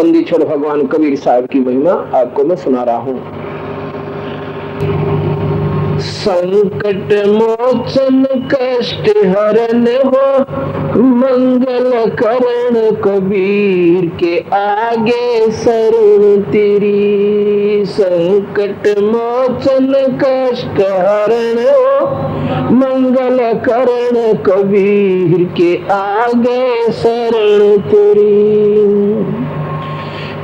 बंदी छोड़ भगवान कबीर साहब की महिमा आपको मैं सुना रहा हूँ। संकट मोचन कष्ट हरण हो, मंगल करण कबीर के आगे शरण तेरी। संकट मोचन कष्ट हरण हो, मंगल करण कबीर के आगे शरण तेरी।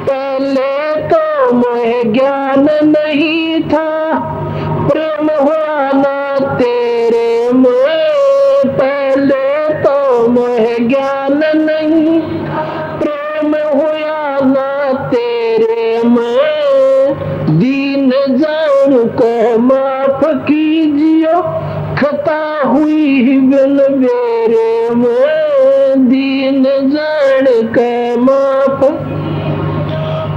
पहले तो मोह ज्ञान नहीं था, प्रेम हुआ ना तेरे में। पहले तो मोह ज्ञान नहीं, प्रेम हुआ ना तेरे में। दीन जान को माफ कीजियो, खता हुई बिन मेरे में। दीन जान के माफ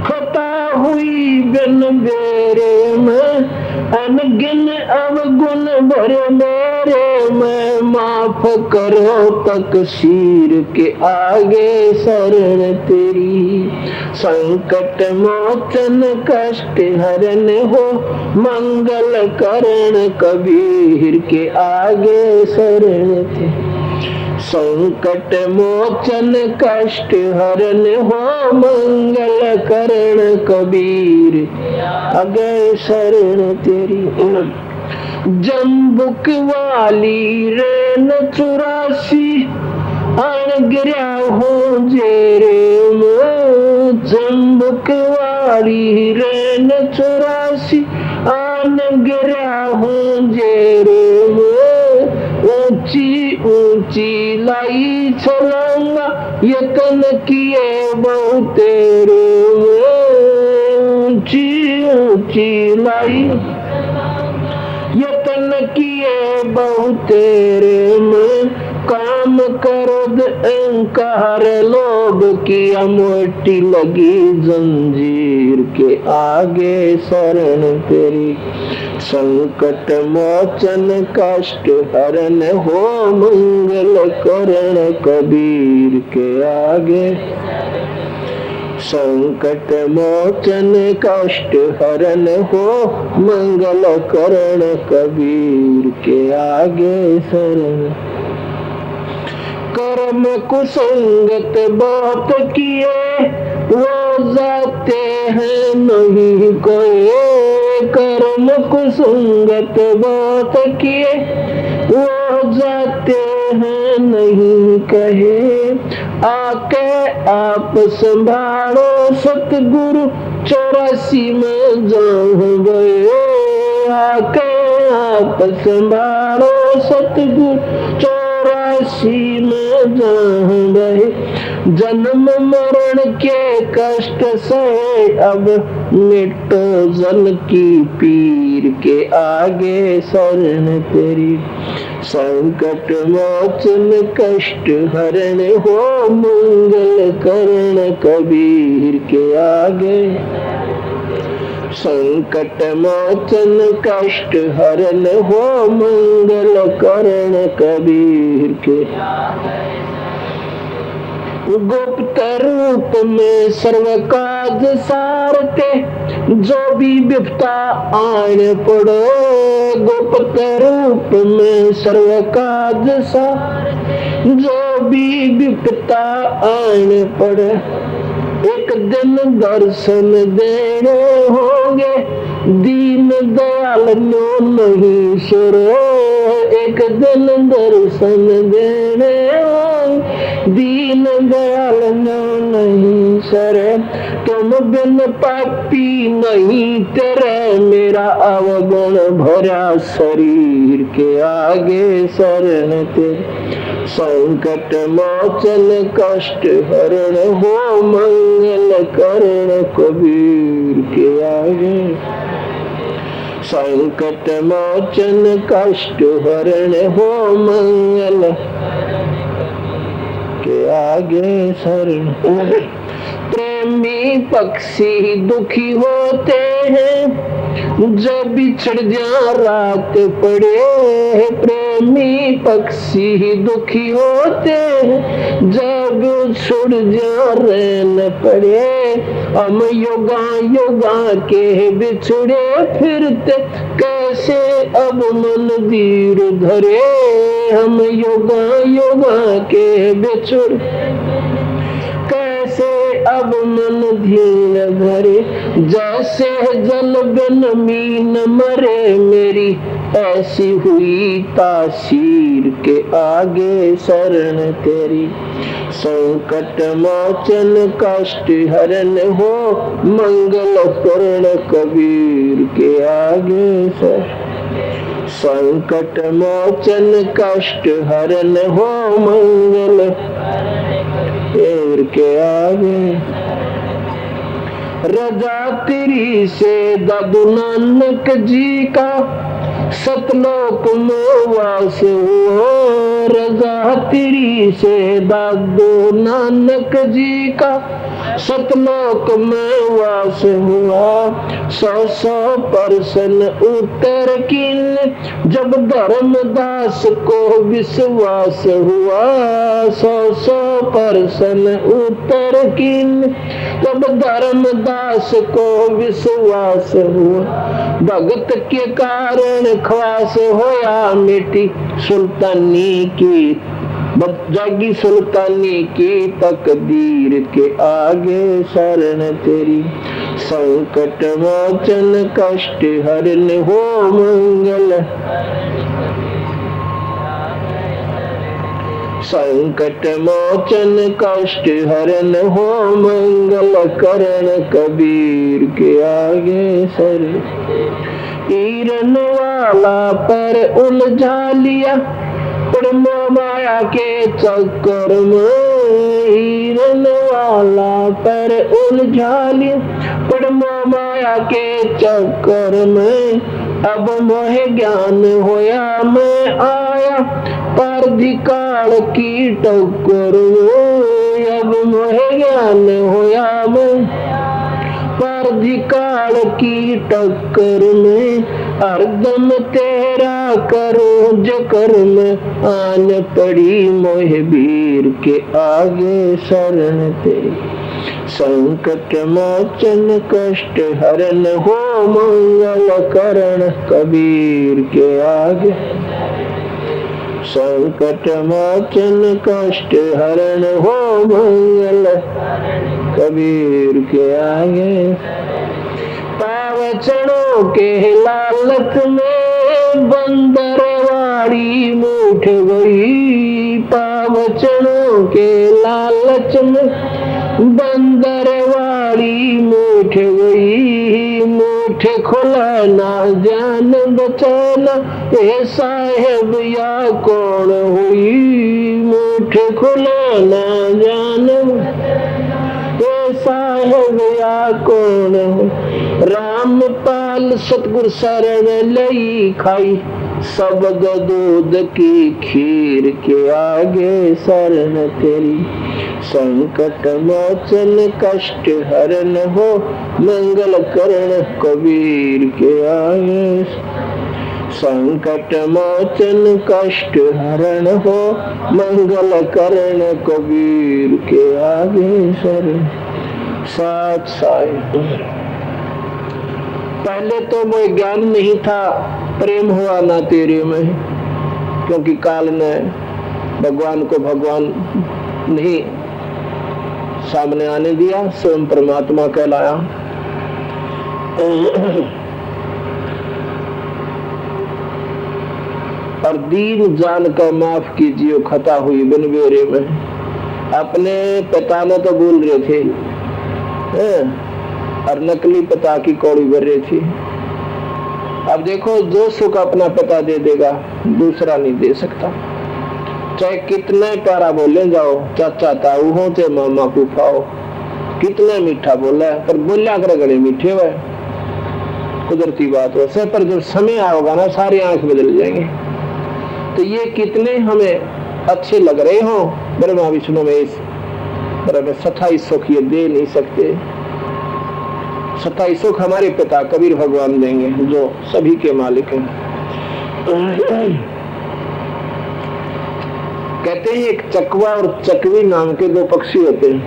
खता हुई बिन मेरे में। अनगिन अवगुण भरे मेरे में, माफ करो तकसीर के आगे शरण तेरी। संकट मोचन कष्ट हरण हो, मंगल करण कबीर के आगे शरण तेरी। संकट मोचन कष्ट हरण हो, मंगल करण कबीर आगे शरण तेरी। जम्बुक वाली रेन 84 आन गिरा हो जेरे में। जम्बुक वाली रेन 84 आन गिरा हो जेरे में। ऊंची ऊंची लाई छलांगा यतन किए बहुत तेरे में। ऊंची ऊंची लाई यतन किए बहुत तेरे में। काम क्रोध अहंकार लोभ की अमोटी लगी जंजीर के आगे शरण तेरी। संकट मोचन कष्ट हरण हो, मंगल करण कबीर के आगे। संकट मोचन कष्ट हरण हो, मंगल करण कबीर के आगे शरण। कर्म कुसंगत बहुत किए, वो जाते हैं नहीं कोई। कर्म कुसंगत बहुत किए, वो जाते हैं नहीं कहे। आके आप संभालो सतगुरु 84 में जाऊं गए। आके आप संभालो सतगुरु 84 में जाऊं गए। जन्म मरण के कष्ट से अब मिटो जल की पीर के आगे शरण तेरी। संकट मोचन कष्ट हरण हो, मंगल करण कबीर के आगे। संकट मोचन कष्ट हरण हो, मंगल करण कबीर के। गुप्त रूप में सर्व काज सारते, जो भी विपता आने पड़ो। गुप्त रूप में सर्व काज सारते, जो भी विपता आने पड़े। एक दिन दर्शन देने होंगे, दीन दयाल नो नहीं सुरो। एक दिन दर्शन देने होंगे, दीन दयाल नो नहीं सरे। तुम बिन पापी नहीं तेरे, मेरा अवगुण भरा शरीर के आगे शरण तेरे। संकट मोचन कष्ट हरण हो, मंगल करण कबीर के आगे। संकट मोचन कष्ट हरण हो, मंगल के आगे शरण। प्रेमी पक्षी दुखी होते हैं, जब बिछड़ जा रात पड़े प्रेमी पक्षी दुखी होते, जब छुड़ जा रैन पड़े हम योगा योगा के बिछड़े फिरते, कैसे अब मंदिर धरे हम योगा योगा के बिछड़, कैसे अब मन धीन धरे, जैसे जल बिन मीन मरे मेरी, ऐसी हुई तासीर के आगे शरण तेरी। संकट मोचन कष्ट हरण हो मंगल पूर्ण कबीर के आगे शरण, संकट मोचन कष्ट हरण हो मंगल के आगे। रजा तेरी से दादू नानक जी का सतलोक में वास हुआ, रजा तेरी से दादू नानक जी का सतलोक में वास हुआ। 100% उत्तर किन जब धर्मदास को विश्वास हुआ, 100% उत्तर किन जब धर्मदास को विश्वास हुआ। भगत के कारण ख्वास होया मिटी सुल्तानी की, जागी सुल्तानी की तकदीर के आगे शरण तेरी। संकट मोचन कष्ट हरण हो मंगल, संकट मोचन कष्ट हरण हो मंगल करण कबीर के आगे सर। ईरन वाला पर उलझा लिया माया के चक्कर में, हीरन वाला पर उलझा लिया माया के चक्कर में। अब मोहे ज्ञान होया मैं आया पारधिकाल की टक्कर में, अब मोहे ज्ञान होया मैं पारधिकाल की टक्कर में। हरदम तेरा करो जो कर्म आन पड़ी मोह वीर के आगे शरण तेरी। संकट मोचन कष्ट हरण हो मंगल करण कबीर के आगे, संकट मोचन कष्ट हरण हो मंगल कबीर के आगे। पावचनों के लालच में बंदरवाड़ी मूठ गई, पावचनों के लालच में बंदरवाड़ी मूठ गई। मूठ खुला ना जान बचाना ए साहेब या कौन हुई, मूठ खुला ना जान साहेब या कौन हो। रामपाल सतगुर शरण लई खाई सबद दूध की खीर के आगे शरण तेरी। संकट मोचन कष्ट हरण हो मंगल करण कबीर के आगे, संकट मोचन कष्ट हरण हो मंगल करण कबीर के आगे शरण। साथ साहिब पहले तो मोह ज्ञान नहीं था, प्रेम हुआ ना तेरे में, क्योंकि काल ने भगवान को भगवान नहीं सामने आने दिया, स्वयं परमात्मा कहलाया। और दीन जान कर माफ कीजिए खता हुई बिन बेरे में। अपने पिता ने तो भूल रहे थे और नकली पिता की कौड़ी भर रही थी। अब देखो जो सुख अपना पिता दे देगा दूसरा नहीं दे सकता, चाहे कितने प्यारा बोले जाओ, चाचा ताऊ हो चाहे मामा फूफा हो, कितने मीठा बोला है पर बोलिया कर गड़े मीठे हुए, कुदरती बात वैसे। पर जब समय आएगा ना सारी आंख बदल जाएंगे। तो ये कितने हमें अच्छे लग रहे हो ब्रह्मा विष्णु में, इस सथाई सुख ये दे नहीं सकते। 27 सुख हमारे पिता कबीर भगवान देंगे, जो सभी के मालिक हैं। कहते हैं एक चकवा और चकवी नाम के दो पक्षी होते हैं,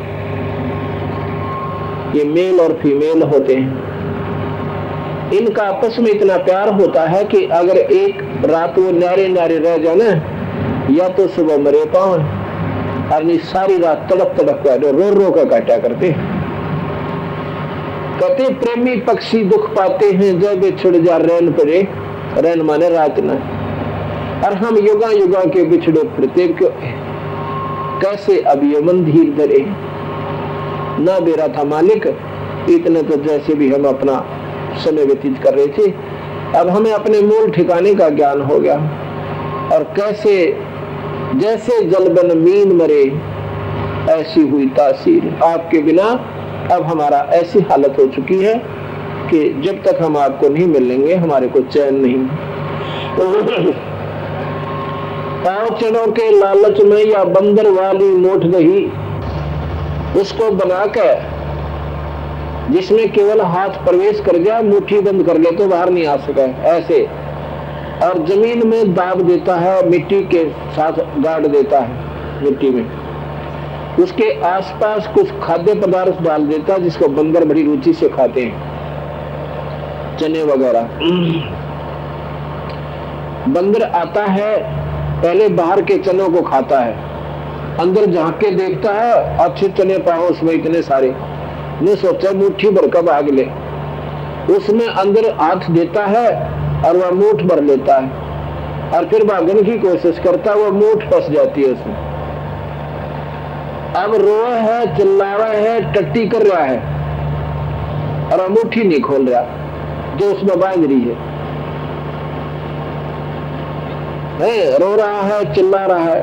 ये मेल और फीमेल होते हैं। इनका आपस में इतना प्यार होता है कि अगर एक रात वो न्यारे न्यारे रह जाए ना, या तो सुबह मरे पाओ और सारी रात तड़प तड़प कर रो रो कर काटा करते। कहते प्रेमी पक्षी दुख पाते हैं जब बिछड़ जा रैन पड़े, रैन माने रात न, और हम युगा युगा के बिछड़े फिरते, कैसे अब ये मन धीर धरे ना बेरा था मालिक। इतने तो जैसे भी हम अपना समय व्यतीत कर रहे थे, अब हमें अपने मूल ठिकाने का ज्ञान हो गया। और कैसे जैसे जलबन मीन मरे ऐसी हुई तासीर, आपके बिना अब हमारा ऐसी हालत हो चुकी है कि जब तक हम आपको नहीं मिलेंगे हमारे को चैन नहीं। पांव चढ़ों के लालच में या बंदर वाली मोट दही, उसको बनाकर जिसमें केवल हाथ प्रवेश कर गया, मुट्ठी बंद कर ले तो बाहर नहीं आ सका ऐसे, और जमीन में दाब देता है, मिट्टी के साथ गाड़ देता है मिट्टी में, उसके आसपास कुछ खाद्य पदार्थ डाल देता है जिसको बंदर बड़ी रुचि से खाते हैं, चने वगैरह। बंदर आता है पहले बाहर के चनों को खाता है, अंदर झांक के देखता है अच्छे चने पाओ उसमें इतने सारे, ने सोचा मुट्ठी भर का भाग ले, उसमें अंदर हाथ देता है और वह मूठ भर लेता है, और फिर भागने की कोशिश करता है, वो मूठ फंस जाती है उसमें। अब रोआ है, चिल्ला रहा है, टट्टी कर रहा है, और अंगूठी नहीं खोल रहा जो उसमें बांध रही है। रो रहा है, चिल्ला रहा है,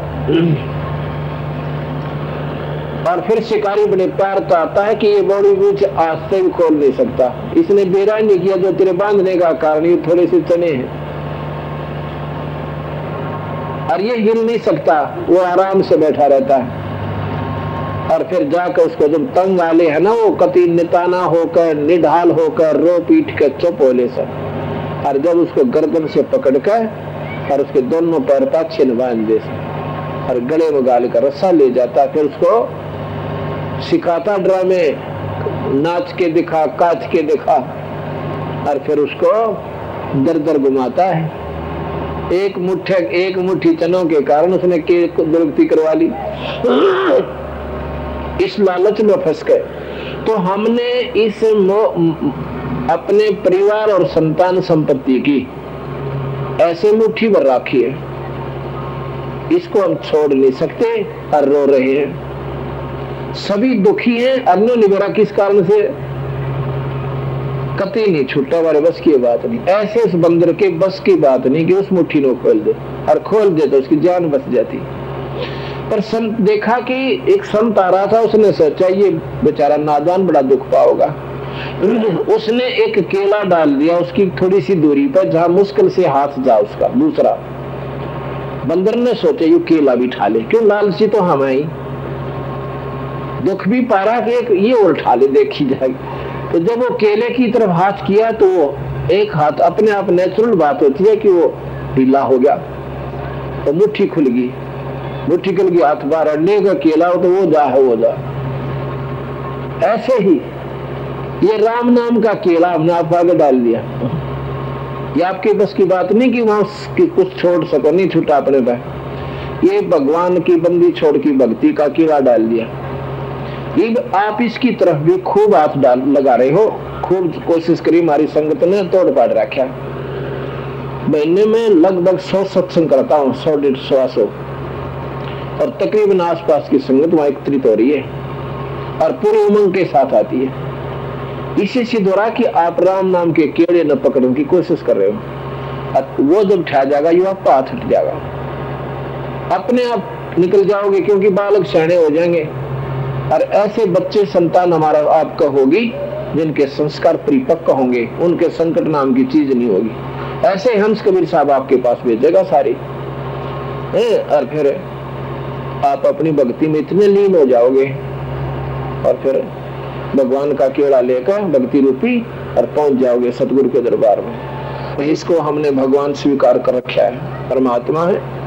और फिर शिकारी बड़े प्यार तो आता है कि ये बॉडी कुछ आज से भी खोल नहीं सकता, इसने बेरा नहीं किया जो तेरे बांधने का कारण, ये थोड़े से चने हैं और ये हिल नहीं सकता, वो आराम से बैठा रहता है। और फिर जाकर उसको जब तंग आले है ना, वो कति निताना होकर निढाल होकर रो पीट कर चुप हो ले सब, और जब उसको गर्दन से पकड़कर और उसके दोनों पैर पाछे बांध दे और गले में गाल का रस्सा ले जाता, फिर उसको सिखाता ड्रामे, नाच के दिखा, काच के दिखा, और फिर उसको दर दर घुमाता है। एक मुट्ठी चनों के कारण उसने केक को दुर्गति करवा ली। इस लालच में फंस गए। तो हमने इस अपने परिवार और संतान संपत्ति की ऐसे मुट्ठी भर रखी है, इसको हम छोड़ नहीं सकते और रो रहे हैं। सभी दुखी हैं, अन्य निगरा किस कारण से कतई नहीं छूटा, हमारे बस की बात नहीं। ऐसे उस बंदर के बस की बात नहीं कि उस मुट्ठी को खोल दे, और खोल दे तो उसकी जान बच जाती। पर संत देखा कि एक संत आ रहा था, उसने सोचा ये बेचारा नादान बड़ा दुख पाओगा, उसने एक केला डाल दिया उसकी थोड़ी सी दूरी पर, जहां मुश्किल से हाथ जा उसका दूसरा। बंदर ने सोचा ये केला भी उठा ले, क्यों लालची तो हम ही, दुख भी पा रहा कि ये उठा ले देखी जाएगी। तो जब वो केले की तरफ हाथ किया तो वो एक हाथ अपने आप नेचुरल बात होती है कि वो ढीला हो गया, तो मुट्ठी खुल गई, हाथ बाहर अड्डे का केला हो तो वो जा है वो जा। ऐसे ही ये राम नाम का केला हमने आप आगे डाल दिया। ये आपके बस की बात नहीं कि वहां कुछ छोड़ सको, नहीं छूटा अपने पे। ये भगवान की बंदी छोड़ की भक्ति का केला डाल दिया। ये आप इसकी तरफ भी खूब हाथ लगा रहे हो, खूब कोशिश करी, हमारी संगत ने तोड़ पाड़ रखा। महीने में लगभग 100 सत्संग करता हूँ, 100-150, और तकरीबन आसपास की संगत वहां एकत्रित हो रही है और पूरे उमंग के साथ आती है। इसी से दोहरा कि आप राम नाम के कीड़े न पकड़ने की कोशिश कर रहे हो, वो जब ठा जाएगा ये आपका हाथ हट जाएगा, अपने आप निकल जाओगे, क्योंकि बालक सयाने हो जाएंगे। और ऐसे बच्चे संतान हमारा आपका होगी जिनके संस्कार परिपक्व होंगे, उनके संकट नाम की चीज नहीं होगी। ऐसे हंस कबीर साहब आपके पास भेजेगा सारी, और फिर आप अपनी भक्ति में इतने लीन हो जाओगे, और फिर भगवान का केड़ा लेकर भक्ति रूपी और पहुंच जाओगे सतगुरु के दरबार में। इसको हमने भगवान स्वीकार कर रखा है, परमात्मा है।